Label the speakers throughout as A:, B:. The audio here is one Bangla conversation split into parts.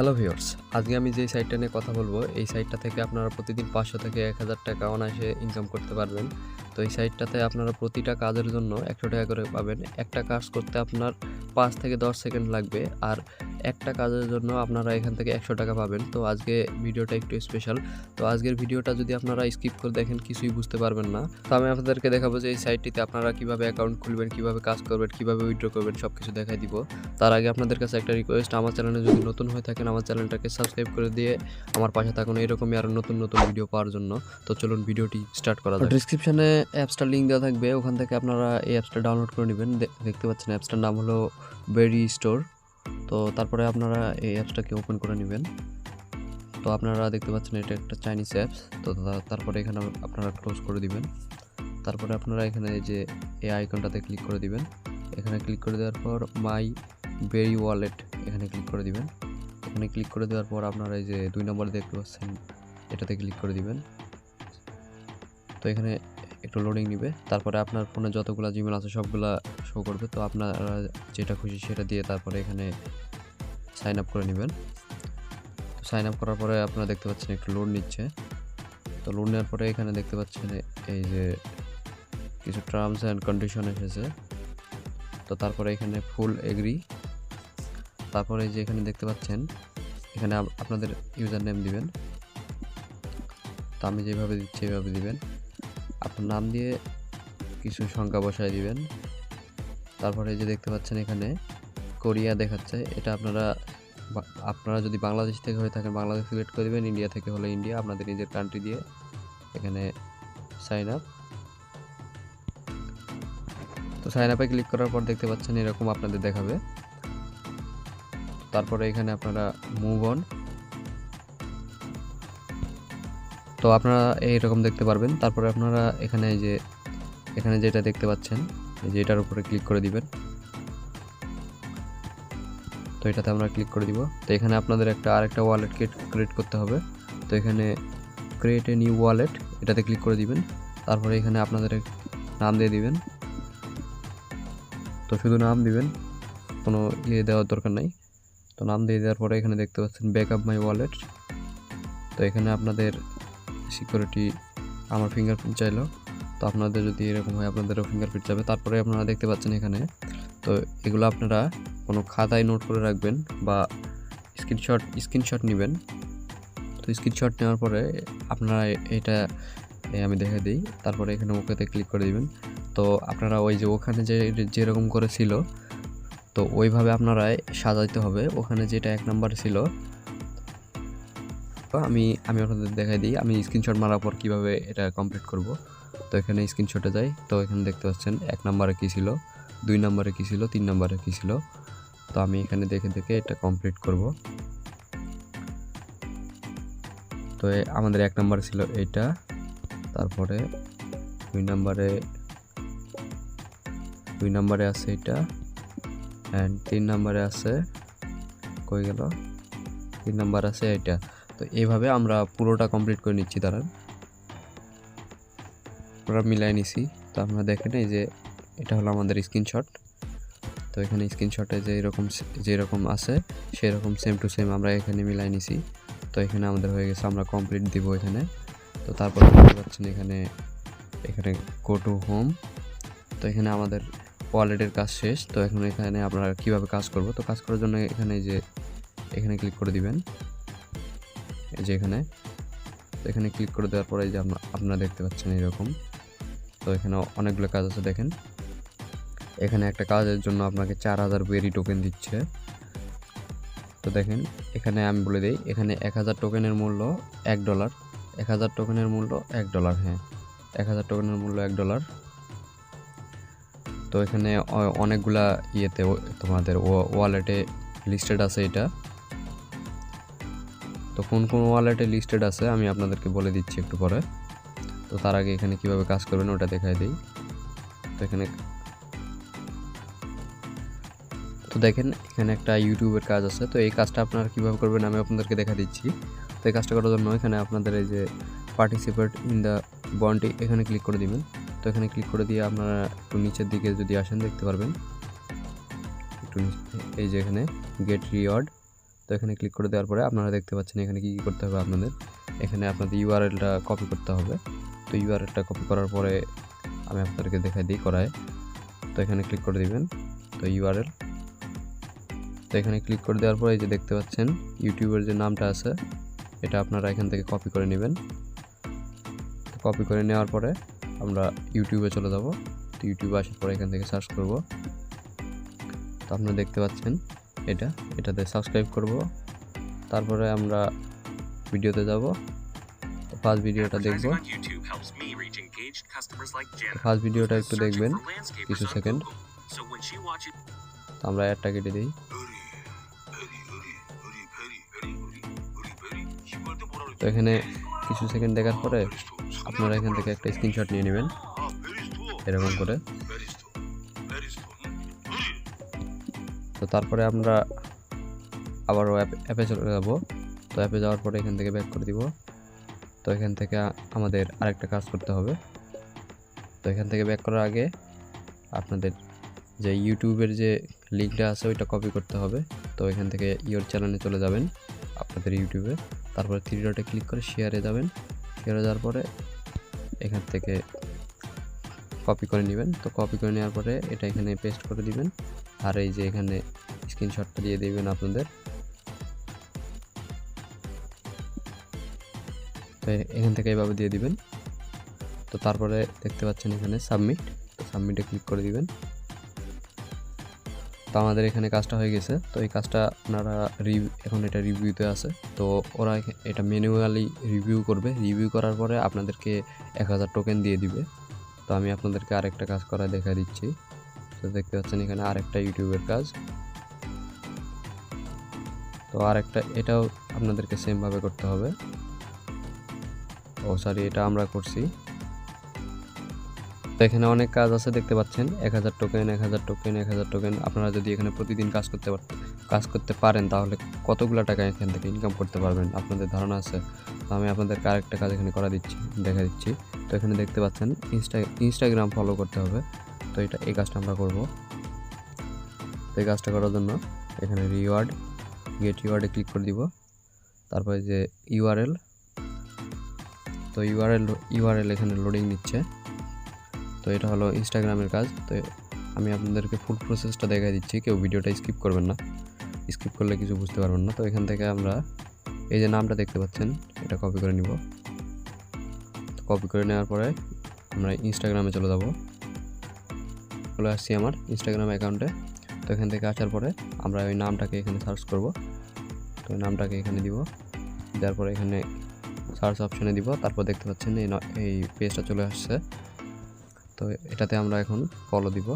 A: হ্যালো ভিউয়ার্স, আজকে আমি যে সাইটটা নিয়ে কথা বলবো, এই সাইটটা থেকে আপনারা প্রতিদিন ৫০০ থেকে ১,০০০ টাকা অনায়াসে ইনকাম করতে পারবেন। তো এই সাইটটাতে আপনারা প্রতিটা কাজের জন্য ১০০ টাকা করে পাবেন। একটা কাজ করতে আপনার ৫ থেকে ১০ সেকেন্ড লাগবে, আর একটা কাজের জন্য আপনারা এখান থেকে ১০০ টাকা পাবেন। তো আজকে ভিডিওটা একটু স্পেশাল। তো আজকের ভিডিওটা যদি আপনারা স্কিপ করে দেখেন কিছুই বুঝতে পারবেন না। তো আমি আপনাদেরকে দেখাবো যে এই সাইটটিতে আপনারা কিভাবে অ্যাকাউন্ট খুলবেন, কিভাবে কাজ করবেন, কিভাবে উইথড্র করবেন সবকিছু দেখাই দিব। তার আগে আপনাদের কাছে একটা রিকোয়েস্ট, আমার চ্যানেলে যদি নতুন হয়ে থাকেন আমার চ্যানেলটাকে সাবস্ক্রাইব করে দিয়ে আমার পাশে থাকুন এরকমই আরও নতুন নতুন ভিডিও পাওয়ার জন্য। তো চলুন ভিডিওটি স্টার্ট করা যাক। ডেসক্রিপশনে অ্যাপসটার লিঙ্ক দেওয়া থাকবে, ওখান থেকে আপনারা এই অ্যাপসটা ডাউনলোড করে নেবেন। দেখতে পাচ্ছেন অ্যাপসটার নাম হলো বেরি স্টোর। তো তারপরে আপনারা এই অ্যাপসটাকে ওপেন করে নেবেন। তো আপনারা দেখতে পাচ্ছেন এটা একটা চাইনিজ অ্যাপস। তো তারপরে এখানে আপনারা ক্লোজ করে দিবেন। তারপরে আপনারা এখানে যে এই আইকনটাতে ক্লিক করে দিবেন। এখানে ক্লিক করে দেওয়ার পর মাই বেরি ওয়ালেট এখানে ক্লিক করে দিবেন। এখানে ক্লিক করে দেওয়ার পর আপনারা এই যে ২ নম্বরে দেখতে পাচ্ছেন এটাতে ক্লিক করে দিবেন। তো এখানে একটু লোডিং নিবে। তারপরে আপনার ফোনে যতগুলো জিমেল আছে সবগুলা শো করবে। তো আপনারা যেটা খুশি সেটা দিয়ে তারপরে এখানে সাইন আপ করে নেবেন। তো সাইন আপ করার পরে আপনারা দেখতে পাচ্ছেন একটু লোড নিচ্ছে। তো লোড নেওয়ার পরে এখানে দেখতে পাচ্ছেন এই যে কিছু টার্মস অ্যান্ড কন্ডিশন এসেছে। তো তারপরে এখানে ফুল এগ্রি। তারপরে যে এখানে দেখতে পাচ্ছেন এখানে আপনাদের ইউজার নেম দিবেন। তো আমি যেভাবে দিচ্ছি এইভাবে দিবেন। আপনার নাম দিয়ে কিছু সংখ্যা বসায় দিবেন। তারপরে যে দেখতে পাচ্ছেন এখানে কোরিয়া দেখাচ্ছে, এটা আপনারা যদি বাংলাদেশ থেকে হয়ে থাকেন বাংলাদেশ সিলেক্ট করে দেবেন, ইন্ডিয়া থেকে হলে ইন্ডিয়া, আপনাদের নিজের কান্ট্রি দিয়ে এখানে সাইন আপ। তো সাইন আপে ক্লিক করার পর দেখতে পাচ্ছেন এরকম আপনাদের দেখাবে। তারপরে এখানে আপনারা মুভ অন। তো আপনারা এইরকম দেখতে পারবেন। তারপরে আপনারা এখানে যেটা দেখতে পাচ্ছেন এই যে এটার উপরে ক্লিক করে দিবেন। তো এটাতে আমরা ক্লিক করে দিব। তো এখানে আপনাদের আরেকটা ওয়ালেট ক্রিয়েট করতে হবে। তো এখানে ক্রিয়েট এ নিউ ওয়ালেট এটাতে ক্লিক করে দিবেন। তারপরে এখানে আপনাদের নাম দিয়ে দিবেন। তো শুধু নাম দিবেন, কোনো দেওয়ার দরকার নাই। তো নাম দিয়ে দেওয়ার পরে এখানে দেখতে পাচ্ছেন ব্যাকআপ মাই ওয়ালেট। তো এখানে আপনাদের সিকিউরিটি আমার ফিঙ্গারপ্রিন্ট চাইলো। তো আপনাদের যদি এরকম হয় আপনাদেরও ফিঙ্গারপ্রিন্ট যাবে। তারপরে আপনারা দেখতে পাচ্ছেন এখানে, তো এগুলো আপনারা কোনো খাতায় নোট করে রাখবেন বা স্ক্রিনশট নেবেন। তো স্ক্রিনশট নেওয়ার পরে আপনারা এটা আমি দেখে দিই। তারপরে এখানে ওকেতে ক্লিক করে দিবেন। তো আপনারা ওই যে ওখানে যেরকম করে ছিল তো ওইভাবে আপনারা সাজাইতে হবে। ওখানে যেটা ১ নাম্বার ছিল আমি আপনাদের দেখাই দিই আমি স্ক্রিনশট মারার পর কীভাবে এটা কমপ্লিট করব। তো এখানে স্ক্রিনশটে যাই। তো এখানে দেখতে পাচ্ছেন ১ নাম্বারে কী ছিল, ২ নাম্বারে কী ছিল, ৩ নাম্বারে কী ছিল। তো আমি এখানে দেখে এটা কমপ্লিট করব। তো আমাদের ১ নাম্বারে ছিল এইটা, তারপরে ২ নাম্বারে আছে এটা, অ্যান্ড ৩ নাম্বারে আছে কই গেল, ৩ নাম্বার আছে এটা। তো এইভাবে আমরা পুরোটা কমপ্লিট করে নিচ্ছি। দাঁড়ান, পুরো মিলাই নিছি। তো আপনারা দেখেন এই যে এটা হলো আমাদের স্ক্রিনশট। তো এখানে স্ক্রিনশটে যেরকম আছে সেরকম সেম টু সেম আমরা এখানে মিলাই নিছি। তো এখানে আমাদের হয়ে গেছে, আমরা কমপ্লিট দিব এখানে। তো তারপর দেখতে পাচ্ছেন এখানে গো টু হোম। তো এখানে আমাদের ওয়ালেটের কাজ শেষ। তো এখানে আপনারা কীভাবে কাজ করব, তো কাজ করার জন্য এখানে ক্লিক করে দিবেন। এই যে এখানে ক্লিক করে দেওয়ার পরে যে আপনারা দেখতে পাচ্ছেন এরকম। তো এখানে অনেকগুলো কাজ আছে দেখেন। এখানে একটা কাজের জন্য আপনাকে ৪,০০০ বেরি টোকেন দিচ্ছে। তো দেখেন এখানে আমি বলে দিই, এখানে ১,০০০ টোকেনের মূল্য $১। ১,০০০ টোকেনের মূল্য $১। হ্যাঁ, ১,০০০ টোকেনের মূল্য $১। তো এখানে অনেকগুলা তোমাদের ওয়ালেটে লিস্টেড আছে এটা। তো কোন ওয়ালেটে লিস্টেড আছে আমি আপনাদেরকে বলে দিচ্ছি একটু পরে। তো তার আগে এখানে কিভাবে কাজ করবেন ওটা দেখাই দিই। তো দেখেন এখানে একটা ইউটিউবের কাজ আছে। তো এই কাজটা আপনারা কীভাবে করবেন আমি আপনাদেরকে দেখা দিচ্ছি। তো এই কাজটা করার জন্য এখানে আপনাদের এই যে পার্টিসিপেট ইন দ্য বন্টি এখানে ক্লিক করে দিবেন। তো এখানে ক্লিক করে দিয়ে আপনারা একটু নিচের দিকে যদি আসেন দেখতে পারবেন একটু এই যে এখানে গেট রিওয়ার্ড। তো এখানে ক্লিক করে দেওয়ার পরে আপনারা দেখতে পাচ্ছেন এখানে কী কী করতে হবে আপনাদের। এখানে আপনাদের ইউআরএলটা কপি করতে হবে। তো ইউআরএলটা কপি করার পরে আমি আপনাদেরকে দেখাই দিই করায়। তো এখানে ক্লিক করে দিবেন, তো ইউআরএল। তো এখানে ক্লিক করে দেওয়ার পরে এই যে দেখতে পাচ্ছেন ইউটিউবের যে নামটা আছে এটা আপনারা এখান থেকে কপি করে নেবেন। কপি করে নেওয়ার পরে আমরা ইউটিউবে চলে যাব। তো ইউটিউবে আসার পরে এখান থেকে সার্চ করব। তো আপনারা দেখতে পাচ্ছেন এটাতে সাবস্ক্রাইব করব। তারপরে আমরা ভিডিওতে যাব। তো ফার্স্ট ভিডিওটা দেখব। ফার্স্ট ভিডিওটা একটু দেখবেন কিছু সেকেন্ড। তো আমরা অ্যাডটা কেটে দিই। তো এখানে কিছু সেকেন্ড দেখার পরে আপনারা এখান থেকে একটা স্ক্রিনশট নিয়ে নেবেন এরকম করে। তো তারপরে আমরা আবারও অ্যাপে চলে যাব। তো অ্যাপে যাওয়ার পরে এখান থেকে ব্যাক করে দিব। তো এখান থেকে আমাদের আরেকটা কাজ করতে হবে। তো এখান থেকে ব্যাক করার আগে আপনাদের যে ইউটিউবের যে লিঙ্কটা আছে ওইটা কপি করতে হবে। তো এখান থেকে ইওর চ্যানেলে চলে যাবেন আপনাদের ইউটিউবে। তারপরে 3 ডটে ক্লিক করে শেয়ারে যাবেন। শেয়ারে যাওয়ার পরে এখান থেকে কপি করে নেবেন। তো কপি করে নেওয়ার পরে এটা এখানে পেস্ট করে দিবেন। আর এই যে এখানে স্ক্রিনশটটা দিয়ে দিবেন আপনাদের। তো এখান থেকে এইভাবে দিয়ে দিবেন। তো তারপরে দেখতে পাচ্ছেন এখানে সাবমিট। তো সাবমিটে ক্লিক করে দিবেন। তো আমাদের এখানে কাজটা হয়ে গেছে। তো এই কাজটা আপনারা এখন এটা রিভিউতে আছে। তো ওরা এটা ম্যানুয়ালি রিভিউ করবে। রিভিউ করার পরে আপনাদেরকে 1000 টোকেন দিয়ে দিবে। তো আমি আপনাদেরকে আরেকটা কাজ করা দেখা দিচ্ছি। তো দেখতে পাচ্ছেন এখানে আরেকটা ইউটিউবের কাজ। তো আরেকটা এটাও আপনাদেরকে সেমভাবে করতে হবে। সরি, এটা আমরা করছি। তো এখানে অনেক কাজ আছে দেখতে পাচ্ছেন 1000 টোকেন 1000 টোকেন 1000 টোকেন। আপনারা যদি এখানে প্রতিদিন কাজ করতে পারেন তাহলে কতগুলো টাকা এখান থেকে ইনকাম করতে পারবেন আপনাদের ধারণা আছে? তো আমি আপনাদেরকে আরেকটা কাজ এখানে দেখা দিচ্ছি। তো এখানে দেখতে পাচ্ছেন ইনস্টাগ্রাম ফলো করতে হবে। তো এই কাজটা আমরা করব। তো এই কাজটা করার জন্য এখানে গেট রিওয়ার্ডে ক্লিক করে দিব। তারপরে যে ইউআরএল, তো ইউআরএল এখানে লোডিং নিচ্ছে। তো এটা হলো ইনস্টাগ্রামের কাজ। তো আমি আপনাদেরকে ফুল প্রসেসটা দেখাই দিচ্ছি, কেউ ভিডিওটা স্কিপ করবেন না, স্কিপ করলে কিছু বুঝতে পারবেন না। তো এখান থেকে আমরা এই যে নামটা দেখতে পাচ্ছেন এটা কপি করে নিব। কপি করে নেওয়ার পরে আমরা ইনস্টাগ্রামে চলে আসছি আমার ইনস্টাগ্রাম অ্যাকাউন্টে। তো এখান থেকে আসার পরে আমরা ওই নামটাকে এখানে সার্চ করব। তো ওই নামটাকে এখানে দিব, দেওয়ার পরে এখানে সার্চ অপশানে দিব। তারপর দেখতে পাচ্ছেন এই পেজটা চলে আসছে। তো এটাতে আমরা এখন ফলো দিব।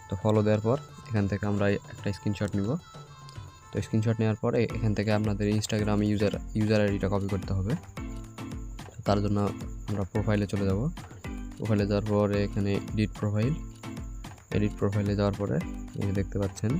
A: তো ফলো দেওয়ার পর এখান থেকে আমরা একটা স্ক্রিনশট নিব। তো স্ক্রিনশট নেওয়ার পরে এখান থেকে আপনাদের ইনস্টাগ্রাম ইউজার আইডিটা কপি করতে হবে। তার জন্য আমরা প্রোফাইলে চলে যাব। প্রোফাইলে যাওয়ার পরে এখানে এডিট প্রোফাইলে যাওয়ার পরে এই দেখতে পাচ্ছেন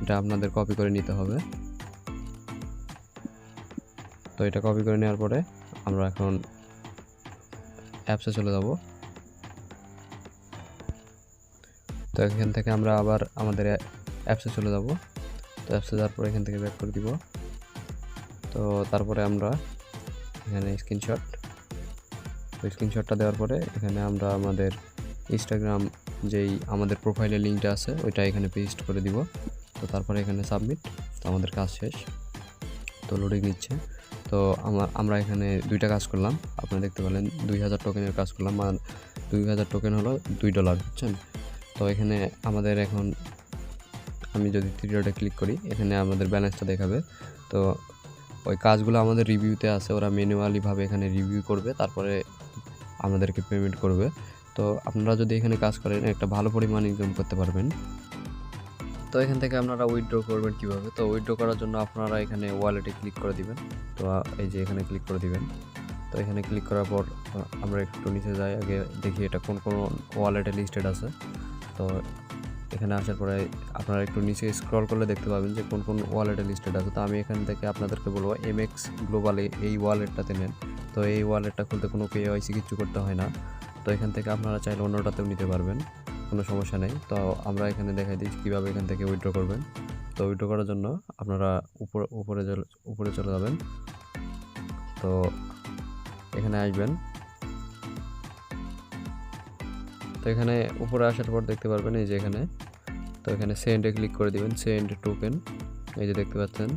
A: এটা আপনাদের কপি করে নিতে হবে। তো এটা কপি করে নেওয়ার পরে আমরা এখন অ্যাপসে চলে যাব। তো এখান থেকে আমরা আবার আমাদের অ্যাপসে চলে যাব। তো অ্যাপসে যাওয়ার পরে এখান থেকে ব্যাক করে দিব। তো তারপরে আমরা এখানে স্ক্রিনশটটা দেওয়ার পরে এখানে আমরা আমাদের ইনস্টাগ্রাম যেই আমাদের প্রোফাইলের লিঙ্কটা আছে ওইটা এখানে পেস্ট করে দিব। তো তারপরে এখানে সাবমিট। তো আমাদের কাজ শেষ। তো লোডিং নিচ্ছে। তো আমরা এখানে 2টা কাজ করলাম। আপনারা দেখতে পেলেন 2000 টোকেনের কাজ করলাম। 2000 টোকেন হলো $2, বুঝছেন? তো এখানে আমাদের এখন আমি যদি 3 ডটে ক্লিক করি এখানে আমাদের ব্যালেন্সটা দেখাবে। তো ওই কাজগুলো আমাদের রিভিউতে আছে, ওরা ম্যানুয়ালিভাবে এখানে রিভিউ করবে, তারপরে আমাদেরকে পেমেন্ট করবে। তো আপনারা যদি এখানে কাজ করেন একটা ভালো পরিমাণ ইনকাম করতে পারবেন। তো এখান থেকে আপনারা উইথড্র করবেন কীভাবে? তো উইথড্র করার জন্য আপনারা এখানে ওয়ালেটে ক্লিক করে দিবেন। তো এই যে এখানে ক্লিক করে দিবেন। তো এখানে ক্লিক করার পর আমরা একটু নিচে যাই, আগে দেখি এটা কোন ওয়ালেটে লিস্টেড আছে। তো এখানে আসার পরে আপনারা একটু নিচে স্ক্রল করলে দেখতে পাবেন যে কোন ওয়ালেটে লিস্টেড আছে। তো আমি এখান থেকে আপনাদেরকে বলবো MX গ্লোবালে এই ওয়ালেটটাতে নেন। তো এই ওয়ালেটটা খুলতে কোনো KYC কিছু করতে হয় না। তো এখান থেকে আপনারা চাইলে অন্যটাতেও নিতে পারবেন। কোনো সমস্যা নেই। তো আমরা এখানে দেখাই দিই কীভাবে এখান থেকে উইথড্র করবেন। তো উইথড্র করার জন্য আপনারা উপরে চলে যাবেন। তো এখানে আসবেন। তো এখানে উপরে আসার পর দেখতে পারবেন এই যে এখানে, তো এখানে সেন্ডে ক্লিক করে দিবেন, সেন্ড টোকেন, এই যে দেখতে পাচ্ছেন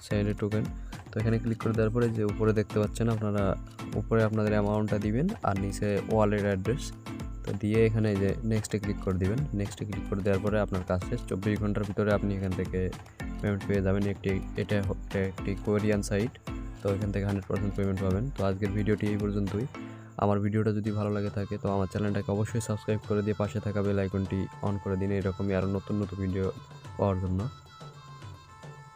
A: সেন্ড টোকেন। তো এখানে ক্লিক করে দেওয়ার পরে যে উপরে দেখতে পাচ্ছেন আপনারা উপরে আপনাদের অ্যামাউন্টটা দিবেন আর নিচে ওয়ালেট অ্যাড্রেস তো দিয়ে এখানে যে নেক্সটে ক্লিক করে দিবেন। নেক্সটে ক্লিক করে দেওয়ার পরে আপনার কাজ শেষ। 24 ঘন্টার ভিতরে আপনি এখান থেকে পেমেন্ট পেয়ে যাবেন। এটা একটি কোরিয়ান সাইট, তো এখান থেকে 100% পেমেন্ট পাবেন। তো আজকের ভিডিওটি এই পর্যন্তই। আমার ভিডিওটা যদি ভালো লাগে থাকে তো আমার চ্যানেলটাকে অবশ্যই সাবস্ক্রাইব করে দিয়ে পাশে থাকা বেল আইকনটি অন করে দিন এরকমই আরও নতুন নতুন ভিডিও পাওয়ার জন্য।